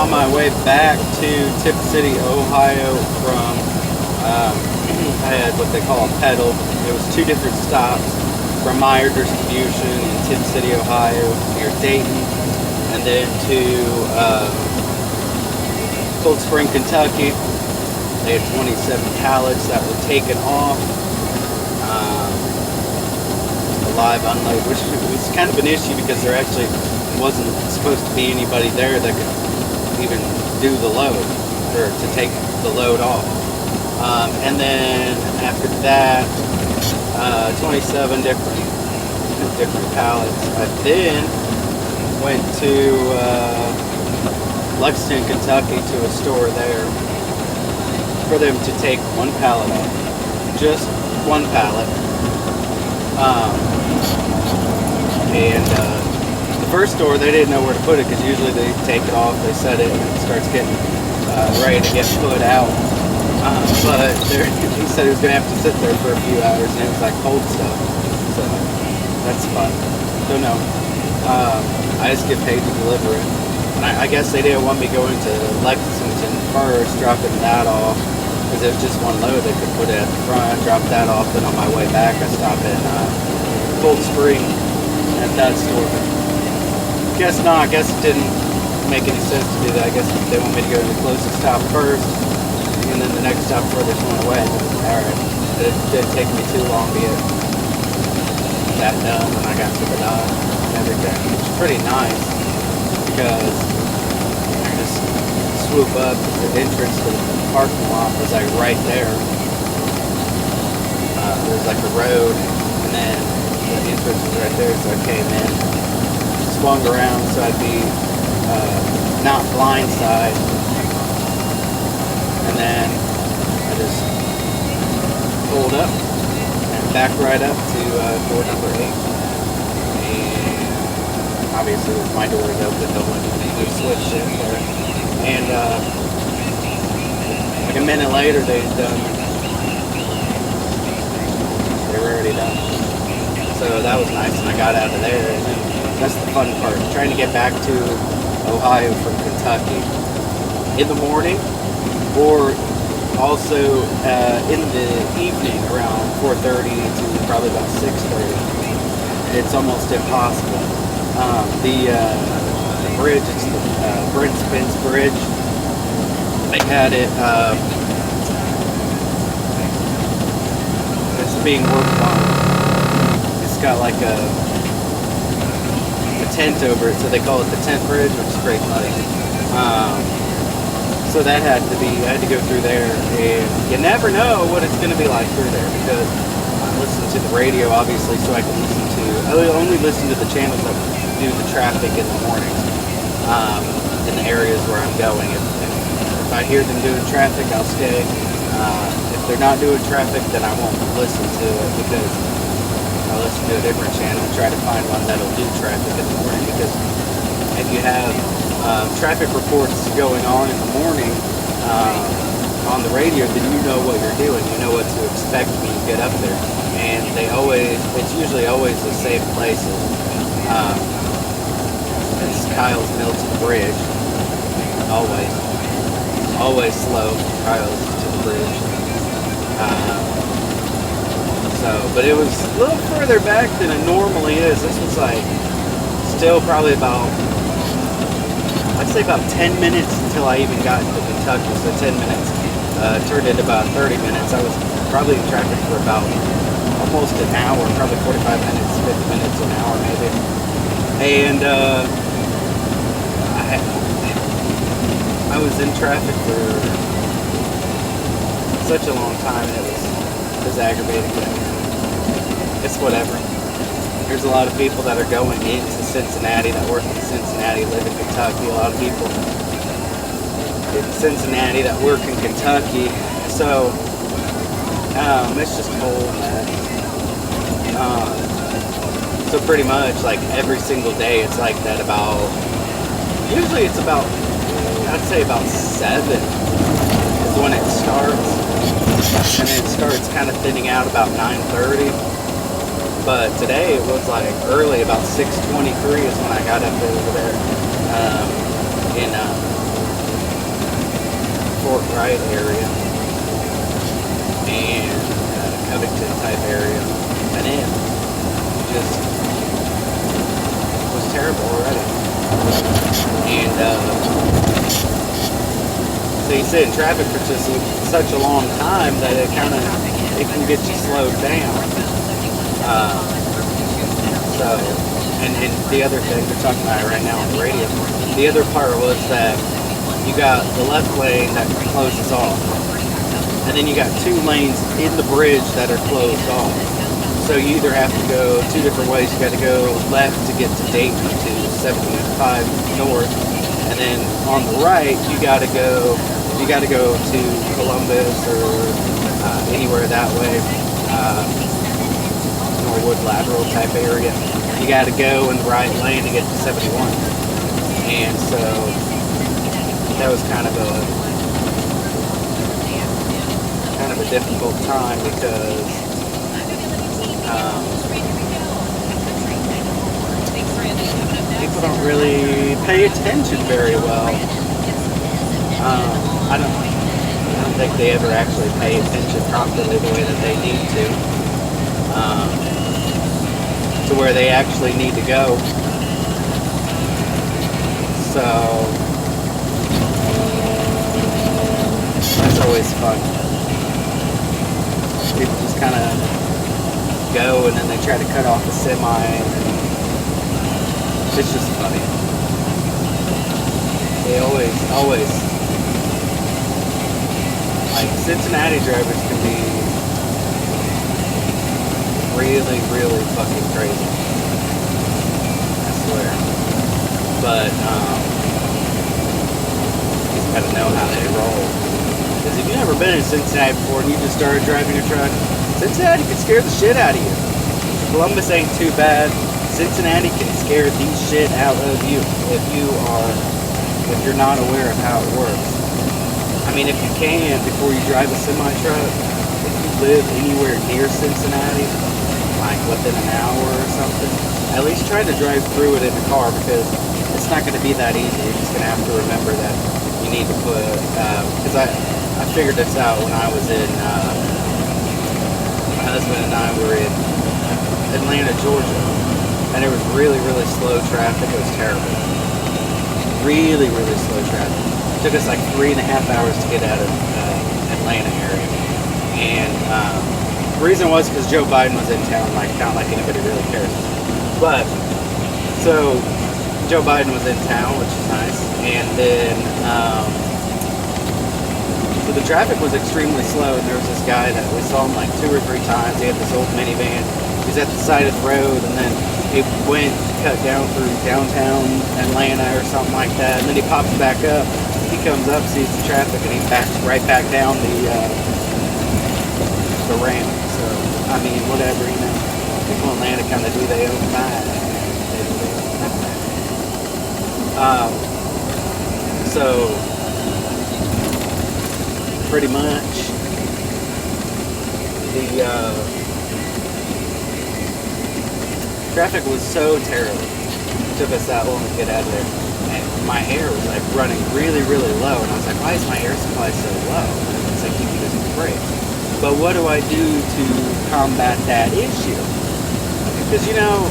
on my way back to Tip City, Ohio from, I had what they call a pedal. It was 2 different stops from Meyer Distribution in Tip City, Ohio, near Dayton, and then to Cold Spring, Kentucky. They had 27 pallets that were taken off. Live unload, which was kind of an issue because there actually wasn't supposed to be anybody there that could even do the load or to take the load off. And then after that, 27 different pallets. I then went to Lexington, Kentucky, to a store there for them to take 1 pallet off, just 1 pallet. And the first store, they didn't know where to put it because usually they take it off, they set it, and it starts getting ready to get put out. But he said he was going to have to sit there for a few hours, and it was like cold stuff. So that's fun. Don't know. I just get paid to deliver it. And I guess they didn't want me going to Lexington first, dropping that off, because it was just 1 load. They could put it at the front, drop that off, then on my way back I stopped in Cold Spring at that store. Guess not. I guess it didn't make any sense to do that. I guess they want me to go to the closest stop first, and then the next stop furthest one away. Alright. It didn't take me too long to get that done when I got to the dock and everything. Which is pretty nice because I just swoop up. The entrance to the parking lot was like right there. There was like a road, and then the entrance was right there, so I came in, swung around so I'd be not blindside, and then I just pulled up and backed right up to door number 8, and obviously with my doors open, don't let me switch it there, and like a minute later they were already done. So that was nice, and I got out of there, and then that's the fun part, trying to get back to Ohio from Kentucky in the morning, or also in the evening around 4:30 to probably about 6:30. It's almost impossible. The bridge, it's the Brent Spence Bridge. They had it, it's being worked on. It's got like a tent over it, so they call it the tent bridge, which is pretty funny. So that I had to go through there, and you never know what it's going to be like through there, because I listen to the radio, obviously, so I only listen to the channels that do the traffic in the mornings, in the areas where I'm going. If I hear them doing traffic, I'll stay. If they're not doing traffic, then I won't listen to it, because I'll listen to a different channel and try to find one that'll do traffic in the morning, because if you have traffic reports going on in the morning on the radio, then you know what you're doing. You know what to expect when you get up there. And it's usually always the same places. It's Kyle's Milton Bridge. Always slow, Kyle's to the bridge. But it was a little further back than it normally is. This was like still probably about, I'd say about 10 minutes until I even got into Kentucky. So 10 minutes turned into about 30 minutes. I was probably in traffic for about almost an hour, probably 45 minutes, 50 minutes, an hour maybe. And I was in traffic for such a long time, and it was aggravating, but it's whatever. There's a lot of people that are going into Cincinnati, that work in Cincinnati, live in Kentucky. A lot of people in Cincinnati that work in Kentucky. So, it's just cold, man. So pretty much, like, every single day it's like that usually it's about, I'd say about 7 is when it starts. And it starts kind of thinning out about 9:30. But today it was like early, about 6:23 is when I got up over there in Fort Wright area and Covington type area, and it just was terrible already. And so you sit in traffic for just such a long time that it can get you slowed down. And the other thing, they're talking about it right now on the radio, the other part was that you got the left lane that closes off, and then you got 2 lanes in the bridge that are closed off. So you either have to go 2 different ways. You got to go left to get to Dayton to 75 North, and then on the right you got to go to Columbus or anywhere that way, Norwood lateral type area. You got to go in the right lane to get to 71, and so that was kind of a difficult time because people don't really pay attention very well. I don't think they ever actually pay attention properly the way that they need to where they actually need to go. So that's always fun. People just kind of go and then they try to cut off the semi, and it's just funny. They always like Cincinnati drivers can be really, really fucking crazy. I swear. But you just gotta know how they roll. Because if you've never been in Cincinnati before and you just started driving a truck, Cincinnati can scare the shit out of you. Columbus ain't too bad. Cincinnati can scare the shit out of you if you're not aware of how it works. I mean, if you can, before you drive a semi-truck, if you live anywhere near Cincinnati, like within an hour or something, at least try to drive through it in the car, because it's not going to be that easy. You're just going to have to remember that you need to put, because I figured this out when I was in, my husband and I were in Atlanta, Georgia, and there was really, really slow traffic. It was terrible. Really, really slow traffic. It took us like 3.5 hours to get out of Atlanta area. And the reason was because Joe Biden was in town, like not like anybody really cares. But, so Joe Biden was in town, which is nice. And then, so the traffic was extremely slow, and there was this guy that we saw him like 2 or 3 times. He had this old minivan. He was at the side of the road, and then he went, cut down through downtown Atlanta or something like that, and then he pops back up. He comes up, sees the traffic, and he backs right back down the ramp. So, I mean, whatever, you know. People in Atlanta kind of do their own thing. So, pretty much, the traffic was so terrible. It took us that long to get out of there. And my air was like running really, really low. And I was like, why is my air supply so low? And it's like, keep using the brakes. But what do I do to combat that issue? Because, you know,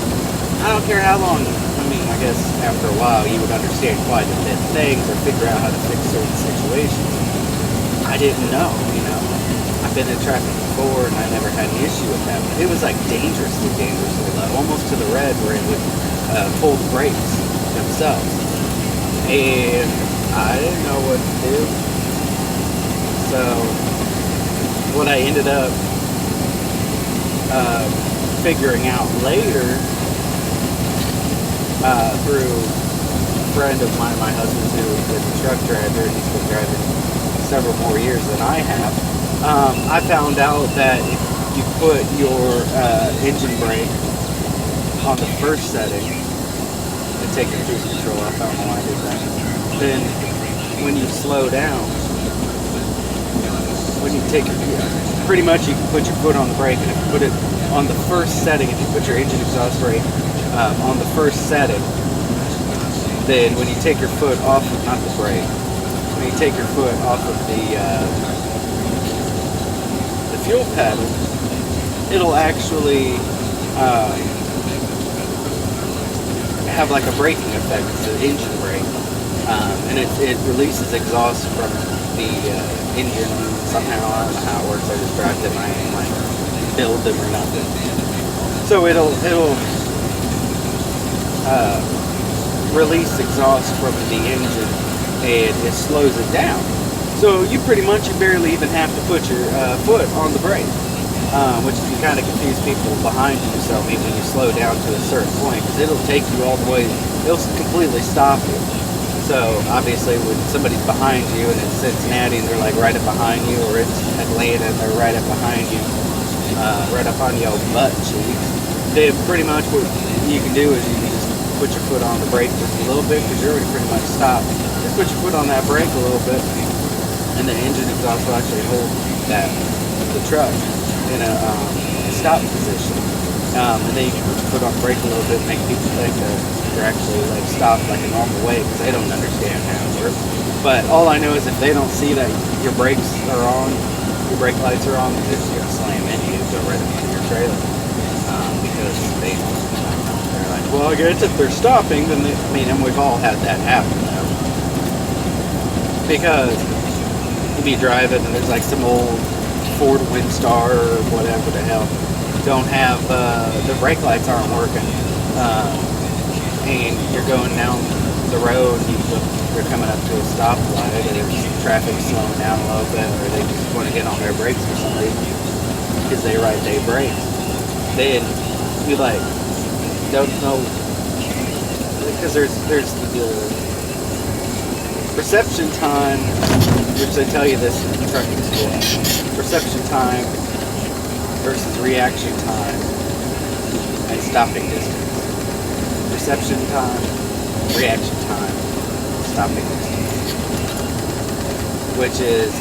I don't care how long, I mean, I guess after a while you would understand quite a bit of things or figure out how to fix certain situations. I didn't know, you know. I've been in traffic before and I never had an issue with that. But it was like dangerously low, almost to the red where it would pull the brakes themselves. And I didn't know what to do. So what I ended up figuring out later through a friend of mine, my husband, who is a truck driver, and he's been driving several more years than I have. I found out that if you put your engine brake on the first setting and take your cruise control, I found out why I did that. Then when you slow down, when you take your, pretty much you can put your foot on the brake, and if you put it on the first setting, if you put your engine exhaust brake on the first setting, then when you take your foot off, not the brake, when you take your foot off of the fuel pedal, it'll actually have like a braking effect. It's an engine brake, and it releases exhaust from the engine somehow. I don't know how it works. I just drive them. I ain't like build them or nothing. So it'll release exhaust from the engine, and it slows it down. So you barely even have to put your foot on the brake, which can kind of confuse people behind you. So maybe when you slow down to a certain point, because it'll take you all the way, it'll completely stop you. So obviously when somebody's behind you and it's Cincinnati and they're like right up behind you, or it's Atlanta and they're right up behind you, right up on your butt cheeks, then pretty much what you can do is you can just put your foot on the brake just a little bit, because you're already pretty much stopped. Just put your foot on that brake a little bit, and the engine exhaust will actually hold the truck in a stop position. And then you can put your foot on the brake a little bit, make people think that you're actually like stopped like a normal way, because they don't understand how it works. But all I know is if they don't see that your brakes are on, your brake lights are on, they're just going to slam into you and go right into your trailer. Because they're like, well, I guess if they're stopping, then and we've all had that happen though. Because you'll be driving and there's like some old Ford Windstar or whatever the hell don't have the brake lights aren't working, and you're going down the road and you're coming up to a stoplight, or there's traffic slowing down a little bit, or they just want to get on their brakes for some reason because they ride their brakes. Then you like don't know, because there's the perception time, which they tell you this in the trucking school. Perception time versus reaction time and stopping distance. Perception time, reaction time, stopping distance. Which is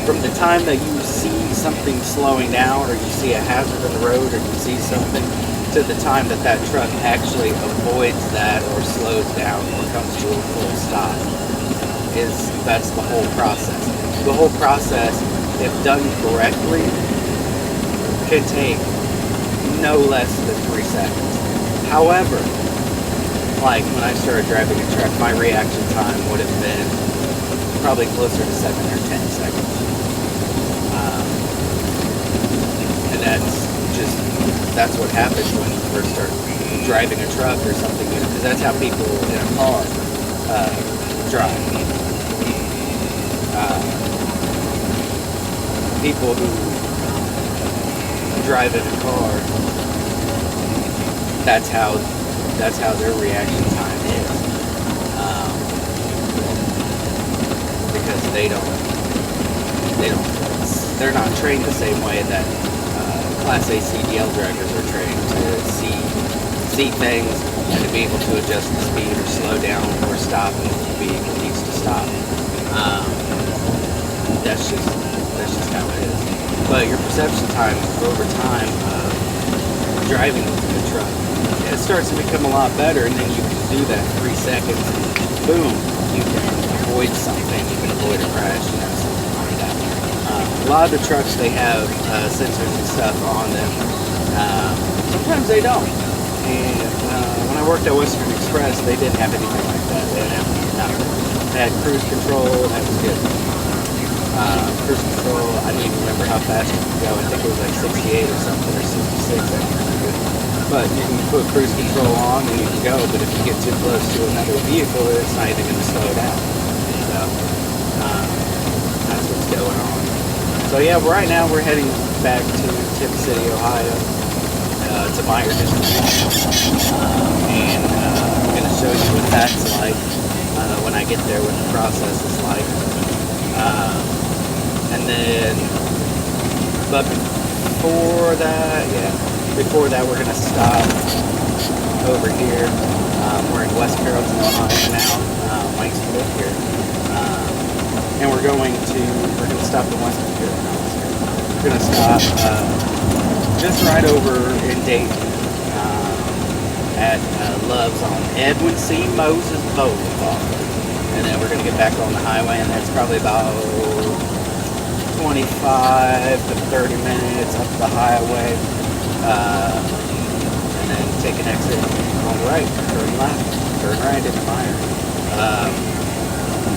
from the time that you see something slowing down, or you see a hazard on the road, or you see something, to the time that truck actually avoids that or slows down or comes to a full stop. That's the whole process. The whole process, if done correctly, can take no less than 3 seconds. However, like when I started driving a truck, my reaction time would have been probably closer to 7 or 10 seconds. And that's what happens when you first start driving a truck or something, because that's how people in a car drive. People who drive in a car, that's how their reaction time is, because they're not trained the same way that Class A CDL drivers are trained to see things and to be able to adjust the speed or slow down or stop if the vehicle needs to stop. That's just how it is. But your perception time over time of driving the truck, it starts to become a lot better, and then you can do that 3 seconds, and boom, you can avoid something, you can avoid a crash, something like that. A lot of the trucks, they have sensors and stuff on them. Sometimes they don't. And when I worked at Western Express, they didn't have anything like that. They didn't have nothing. They had cruise control, and that was good. Cruise control, I don't even remember how fast you could go. I think it was like 68 or something, or 66, I don't remember. But you can put cruise control on and you can go, but if you get too close to another vehicle, it's not even going to slow down. So, that's what's going on. So yeah, right now we're heading back to Tip City, Ohio, to Meyer Distribution. And I'm going to show you what that's like when I get there, what the process is like. And then, but before that, we're going to stop over here. We're in West Carrollton, Ohio now. Mike's live here. And we're going to stop in West Carrollton. We're going to stop just right over in Dayton at Love's on Edwin C. Moses Boulevard. and then we're gonna get back on the highway, and that's probably about 25 to 30 minutes up the highway, and then take an exit on the right, turn left, turn right into Meyer.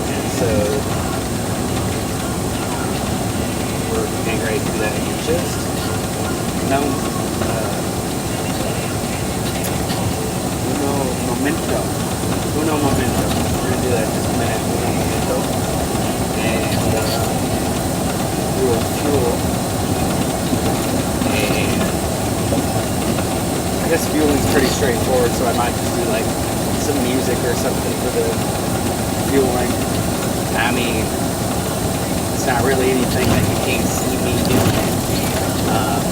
And so we're getting ready to do that in just uno momento. We're gonna do that in just a minute. Uno momento, and fuel, and I guess fueling's pretty straightforward, so I might just do like some music or something for the fueling. I mean, it's not really anything that you can't see me doing.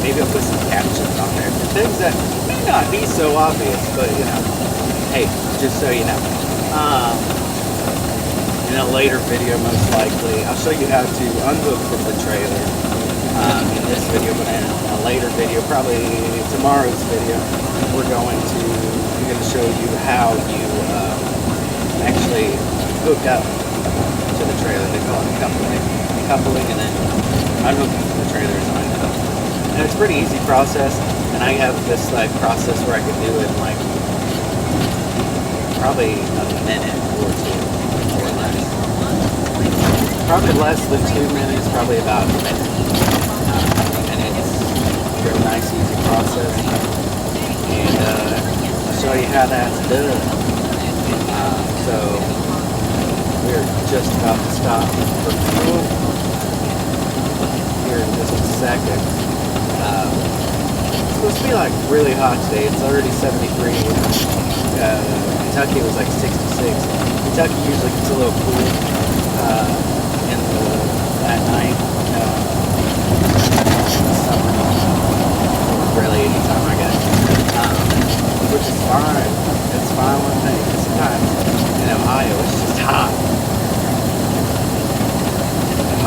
Maybe I'll put some captions on there for things that may not be so obvious, but you know, hey, just so you know. In a later video, most likely, I'll show you how to unhook from the trailer in this video, but in a later video, probably tomorrow's video, I'm going to show you how you actually hook up to the trailer. They call it coupling, and then unhooking from the trailer is unhook. And it's a pretty easy process, and I have this like process where I can do it in like probably a minute or two or less. Probably less than 2 minutes, probably about a minute. And it's a real nice, easy process. And I'll show you how that's done. So we're just about to stop for fuel here in just a second. It's supposed to be like really hot today. It's already 73. Kentucky was like 66. Kentucky usually gets a little cool at night. Summer, really anytime I guess, which is fine. It's fine with me. Sometimes in Ohio it's just hot.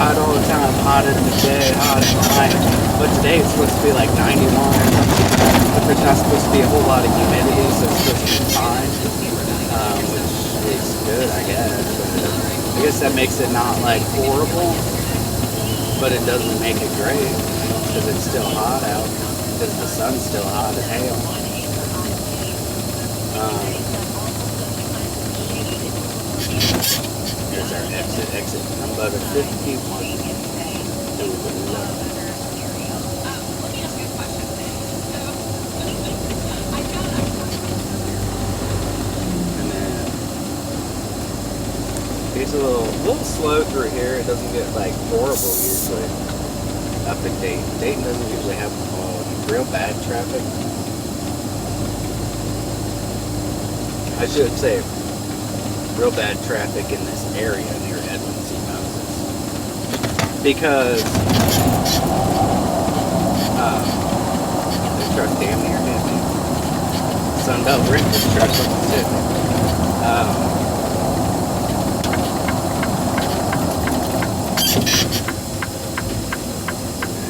Hot all the time, hot in the day, hot at night. But today it's supposed to be like 91 or something. But there's not supposed to be a whole lot of humidity, so it's supposed to be fine. Which is good, I guess. But I guess that makes it not like horrible, but it doesn't make it great because it's still hot out. Because the sun's still hot as hell. Here's our exit number 51. And then it's a little slow through here. It doesn't get like horrible usually up in Dayton. Dayton doesn't usually have real bad traffic. I should say real bad traffic in this area near Edmond C. Moses. Because this truck damn near hit me. Sunbelt Renters truck almost hit me.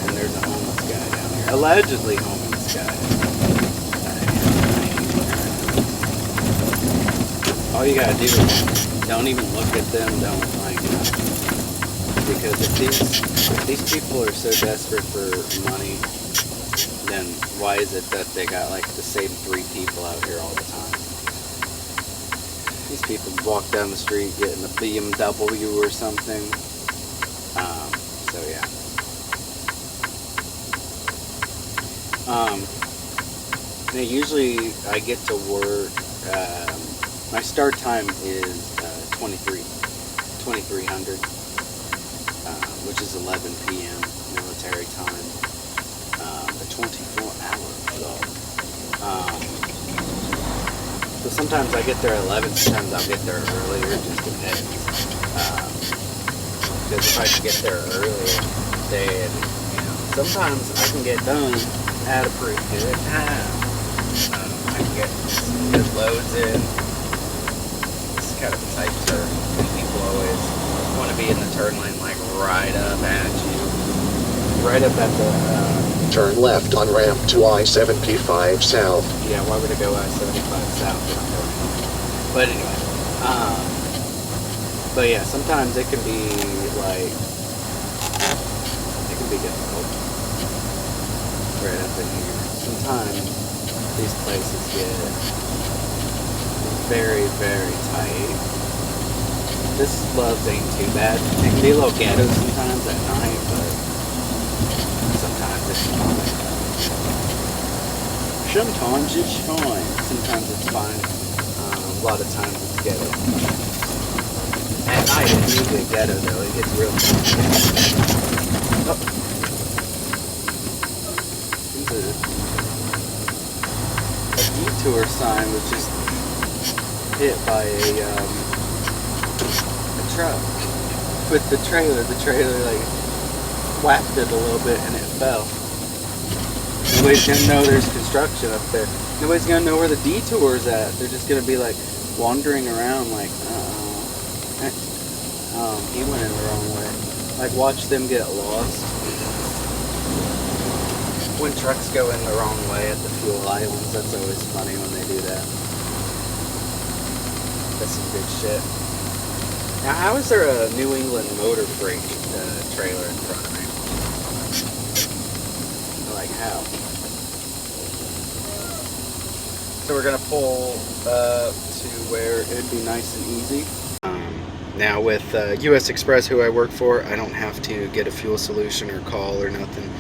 And there's a homeless guy down here. Allegedly homeless guy. All you gotta do is don't even look at them, don't like them. Because if these people are so desperate for money, then why is it that they got like the same 3 people out here all the time? These people walk down the street getting a BMW or something. So yeah. Now usually I get to work. My start time is 2300, which is 11 p.m. military time. The 24 hours though. So sometimes I get there at 11, sometimes I'll get there earlier, it just depends. Because if I can get there earlier, then sometimes I can get done at a pretty good time. I can get some good loads in. Kind of a tight turn, and people always want to be in the turn lane like right up at you, right up at the turn left on ramp to I-75 south. Yeah, why would it go I-75 south? But anyway, But yeah, sometimes it can be like, it can be difficult right up in here. Sometimes these places get very, very tight. This Love's ain't too bad. It can be a little ghetto sometimes at night, but sometimes it's fine. Sometimes it's fine. Sometimes it's fine. A lot of times it's ghetto. At night it's usually ghetto though. It gets real oh. A detour sign was just hit by a truck with the trailer. The trailer like whacked it a little bit and it fell. Nobody's gonna know there's construction up there. Nobody's gonna know where the detour's at. They're just gonna be like wandering around like, he went in the wrong way. Like watch them get lost. When trucks go in the wrong way at the fuel islands, that's always funny when they do that. That's some good shit. Now, how is there a New England motor freight trailer in front of me? Like, how? So we're going to pull to where it'd be nice and easy. Now, with US Express, who I work for, I don't have to get a fuel solution or call or nothing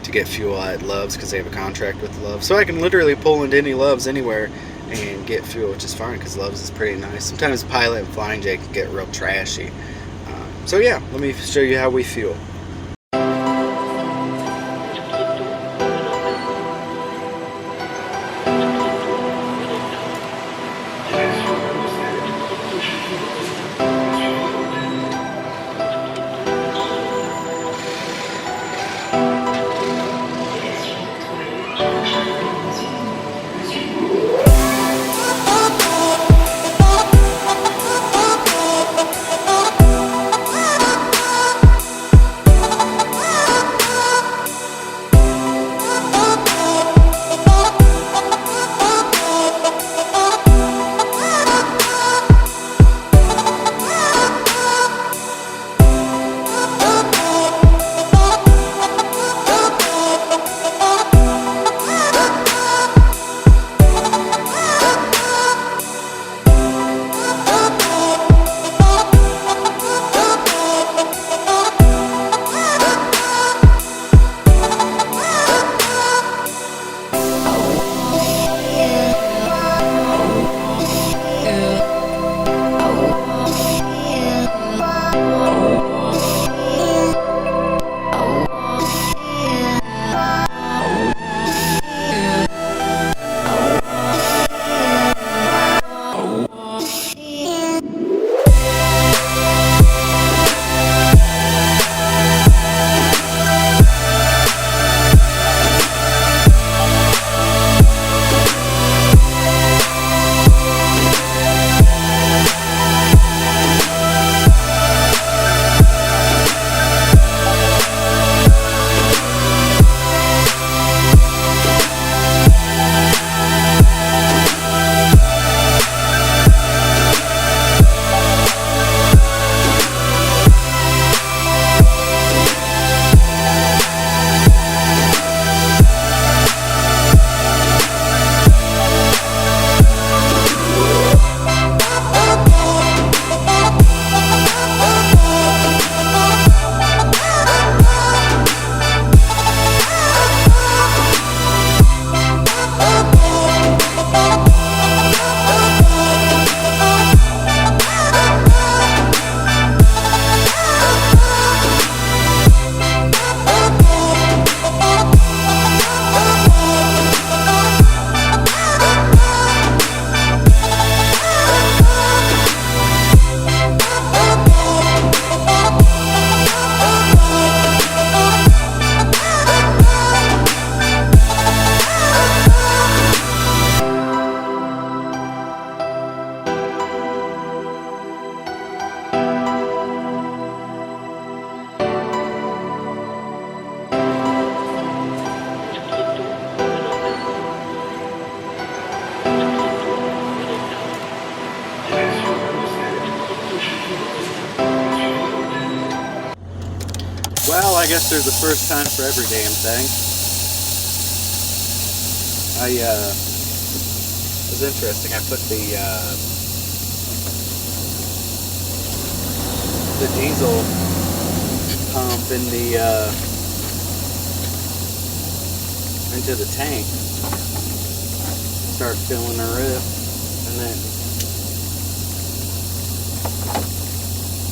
to get fuel at Love's because they have a contract with Love's. So I can literally pull into any Love's anywhere and get fuel, which is fine because Love's is pretty nice. Sometimes Pilot and Flying J can get real trashy. So yeah, let me show you how we fuel. guess there's a first time for every damn thing. It was interesting. I put the diesel pump in into the tank. Start filling the roof, and then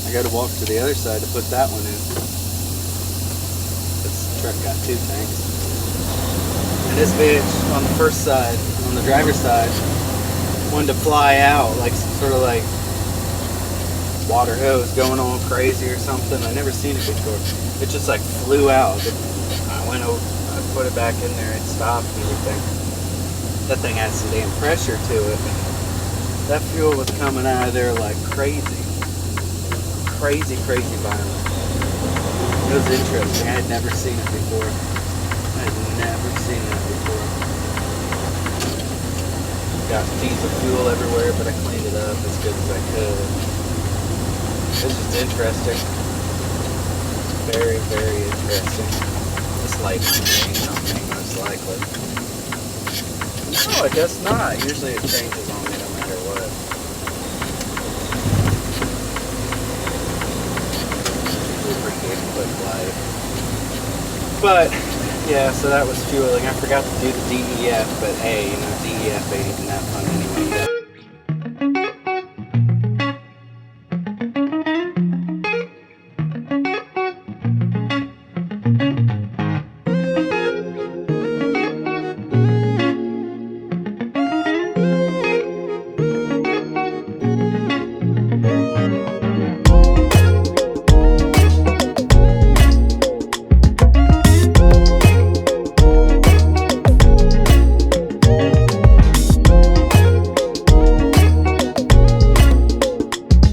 I got to walk to the other side to put that one in. This truck got 2 tanks. And this bitch on the first side, on the driver's side, wanted to fly out, like some sort of like water hose going all crazy or something. I never seen it before. It just like flew out. I went over, I put it back in there, it stopped and everything. That thing had some damn pressure to it. That fuel was coming out of there like crazy. Crazy violent. It was interesting. I had never seen it before. I had never seen that before. Got diesel fuel everywhere, but I cleaned it up as good as I could. It was just interesting. Very, very interesting. This light changed on me, most likely. No, I guess not. Usually it changes on me no matter what. Pretty quick light. But yeah, so that was fueling. I forgot to do the DEF, but hey, DEF ain't even that fun anyway.